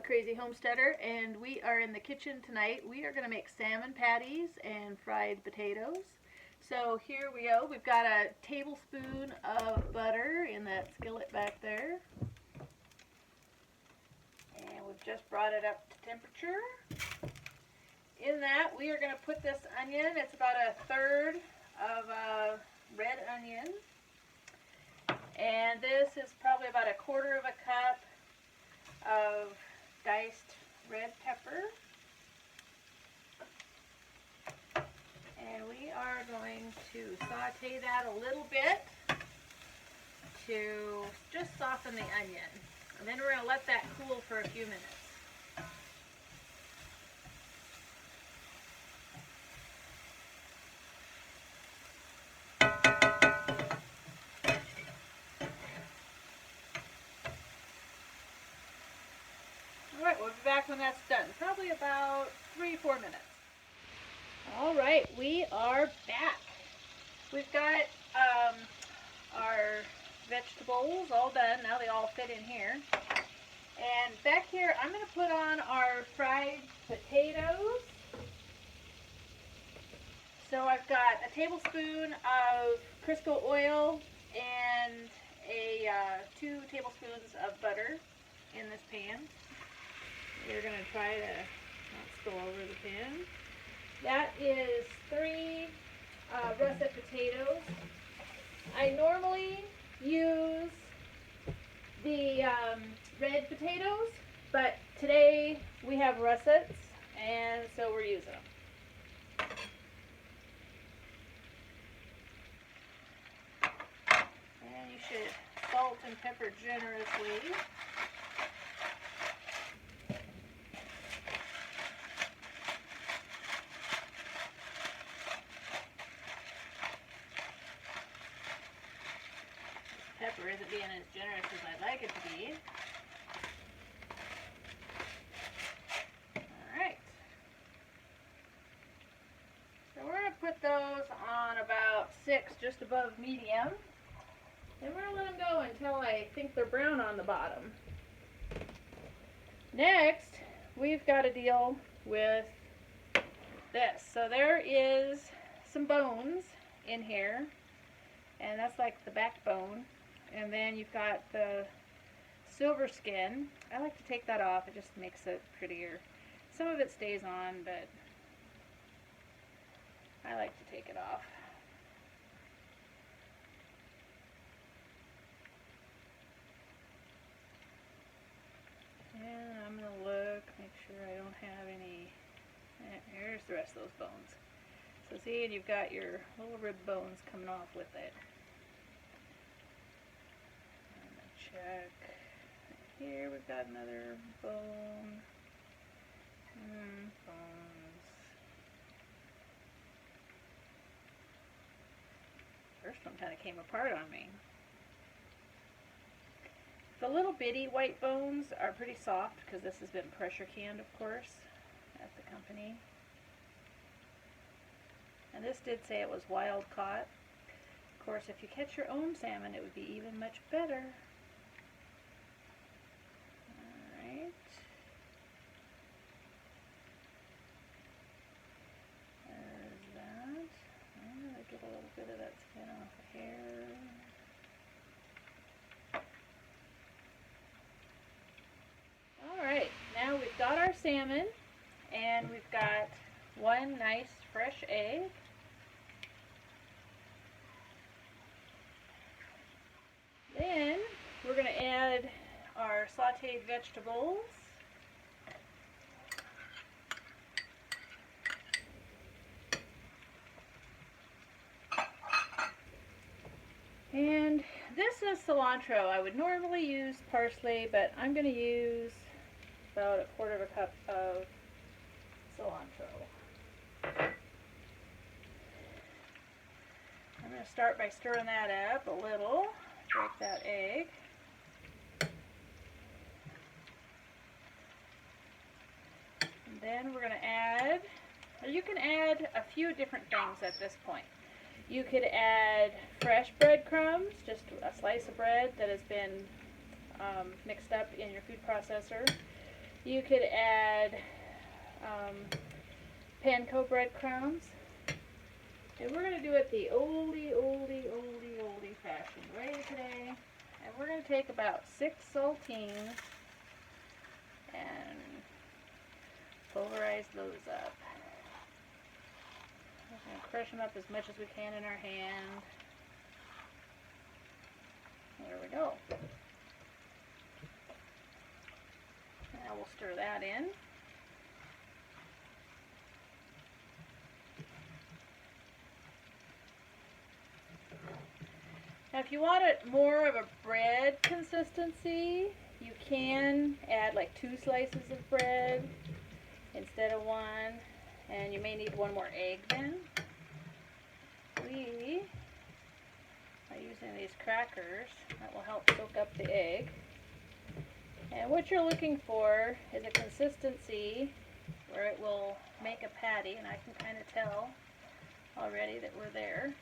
Crazy Homesteader, and we are in the kitchen tonight. We are going to make salmon patties and fried potatoes. So here we go. We've got a tablespoon of butter in that skillet back there. And we've just brought it up to temperature. In that, we are going to put this onion. It's about a third of a red onion. And this is probably about a quarter of a cup of diced red pepper. And we are going to saute that a little bit to just soften the onion. And then we're going to let that cool for a few minutes. Alright, we'll be back when that's done. Probably about 3-4 minutes. Alright, we are back. We've got our vegetables all done. Now they all fit in here. And back here, I'm going to put on our fried potatoes. So I've got a tablespoon of Crisco oil and 2 tablespoons of butter in this pan. We're going to try to not spill over the pan. That is 3 russet potatoes. I normally use the red potatoes, but today we have russets, and so we're using them. And you should salt and pepper generously. Pepper isn't being as generous as I'd like it to be. Alright. So we're going to put those on about 6, just above medium. Then we're going to let them go until I think they're brown on the bottom. Next, we've got to deal with this. So there is some bones in here, and that's like the backbone. And then you've got the silver skin. I like to take that off. It just makes it prettier. Some of it stays on, but I like to take it off. And I'm going to look, make sure I don't have any. Here's the rest of those bones. So see, and you've got your little rib bones coming off with it. Check. Here we've got another bone. Bones. First one kind of came apart on me. The little bitty white bones are pretty soft because this has been pressure canned, of course, at the company. And this did say it was wild caught. Of course, if you catch your own salmon, it would be even much better. Alright. There's that. I'm going to get a little bit of that skin off of here. Alright, now we've got our salmon, and we've got 1 nice fresh egg. Then we're going to add our sauteed vegetables. And this is cilantro. I would normally use parsley, but I'm going to use about a quarter of a cup of cilantro. I'm going to start by stirring that up a little. Break that egg. And then we're going to add, you can add a few different things at this point. You could add fresh breadcrumbs, just a slice of bread that has been mixed up in your food processor. You could add panko breadcrumbs. And we're going to do it the oldie fashioned way today. And we're going to take about 6 saltines and pulverize those up. We're going to crush them up as much as we can in our hand. There we go. Now we'll stir that in. Now if you want it more of a bread consistency, you can add like 2 slices of bread instead of 1, and you may need 1 more egg then. We are using these crackers that will help soak up the egg. And what you're looking for is a consistency where it will make a patty, and I can kind of tell already that we're there.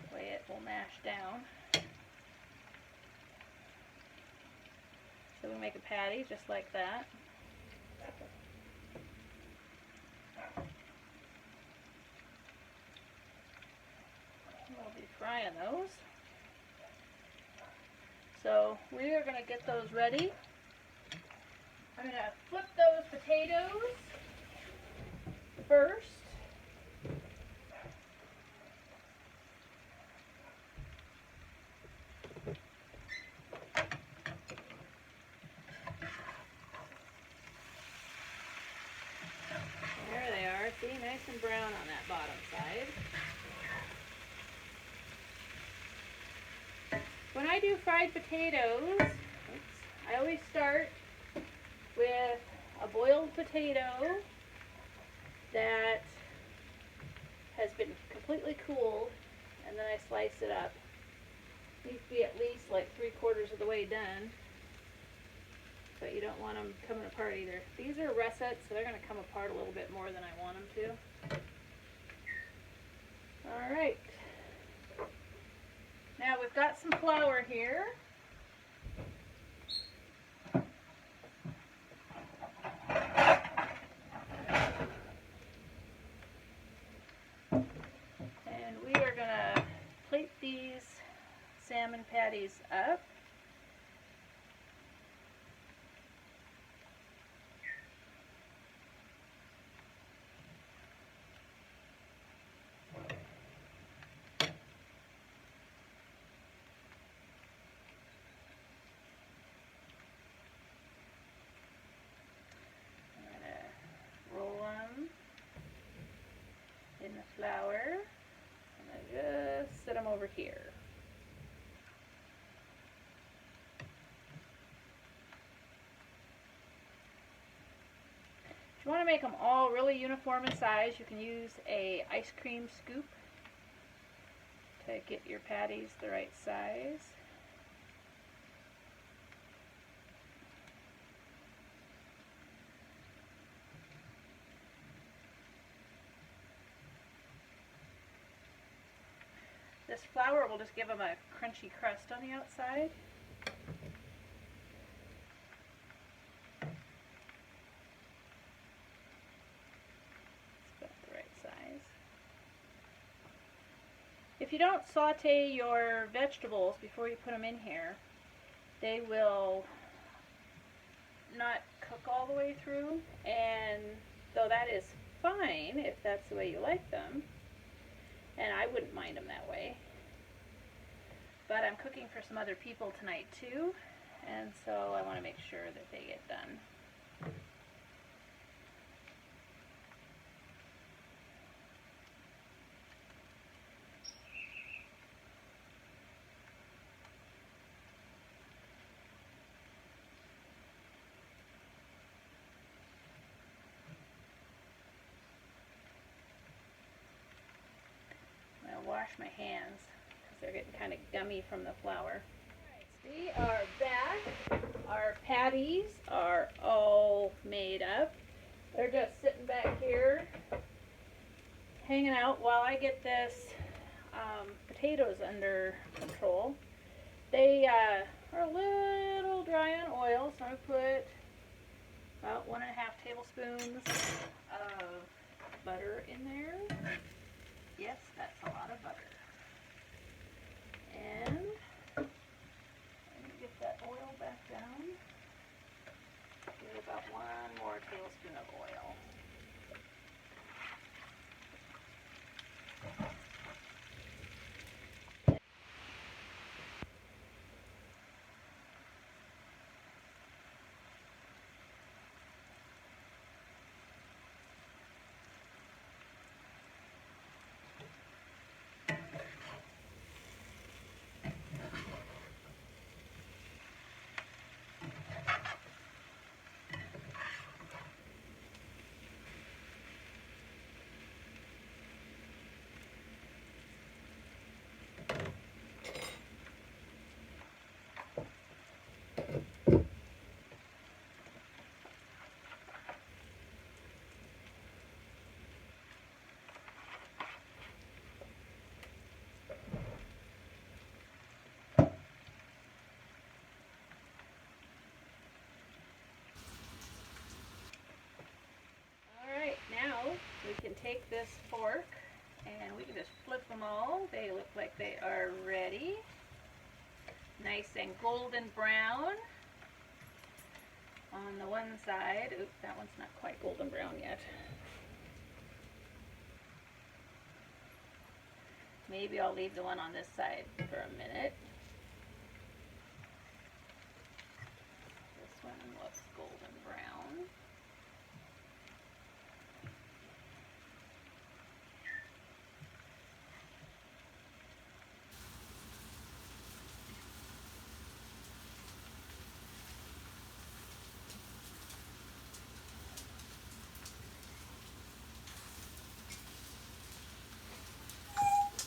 The way it will mash down. So we make a patty just like that. We'll be frying those. So we are going to get those ready. I'm going to flip those potatoes first. There they are. See, nice and brown on that bottom side. When I do fried potatoes, I always start with a boiled potato that has been completely cooled, and then I slice it up. Needs to be at least like 3/4 of the way done, but you don't want them coming apart either. These are russets, so they're going to come apart a little bit more than I want them to. Alright. Now we've got some flour here. And we are going to plate these salmon patties up. In the flour, and I just set them over here. If you want to make them all really uniform in size, you can use a ice cream scoop to get your patties the right size. This flour will just give them a crunchy crust on the outside. It's about the right size. If you don't saute your vegetables before you put them in here, they will not cook all the way through, and though that is fine if that's the way you like them, and I wouldn't mind them that way. But I'm cooking for some other people tonight too, and so I want to make sure that they get done. Wash my hands because they're getting kind of gummy from the flour. Alright, we are back. Our patties are all made up. They're just sitting back here hanging out while I get this potatoes under control. They are a little dry on oil, so I'm going to put about 1.5 tablespoons of butter in there. Yes, that's a lot of butter. And let me get that oil back down. Give about 1 more tablespoon of oil. Alright, now we can take this fork and we can just flip them all. They look like they are ready. Nice and golden brown on the one side. Oops, that one's not quite golden brown yet. Maybe I'll leave the one on this side for a minute. This one looks golden brown.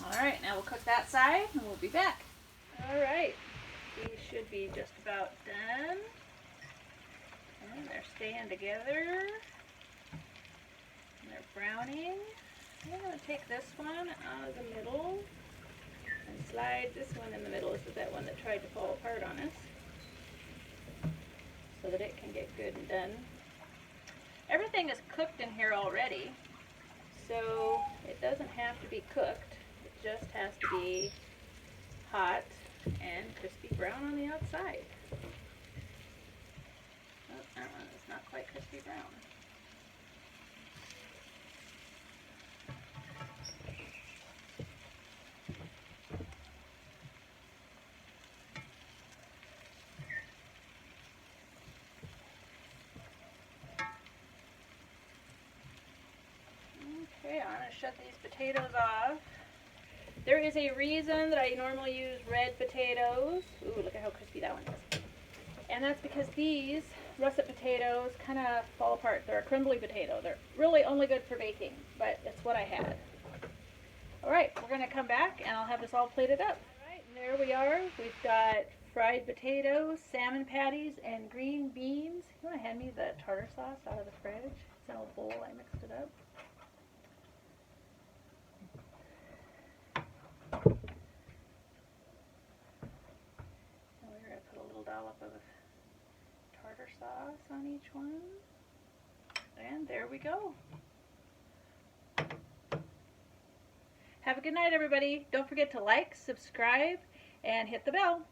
Alright, now we'll cook that side and we'll be back. Alright, these should be just about done. And they're staying together. And they're browning. I'm going to take this one out of the middle and slide this one in the middle. This is that one that tried to fall apart on us, so that it can get good and done. Everything is cooked in here already, so it doesn't have to be cooked. It just has to be hot and crispy brown on the outside. Oh, that one is not quite crispy brown. Okay, I'm going to shut these potatoes off. There is a reason that I normally use red potatoes. Ooh, look at how crispy that one is. And that's because these russet potatoes kind of fall apart. They're a crumbly potato. They're really only good for baking, but it's what I had. Alright, we're going to come back and I'll have this all plated up. Alright, and there we are. We've got fried potatoes, salmon patties, and green beans. You want to hand me the tartar sauce out of the fridge? It's in a bowl. I mixed it up. Dollop of tartar sauce on each one, and there we go. Have a good night, everybody. Don't forget to like, subscribe, and hit the bell.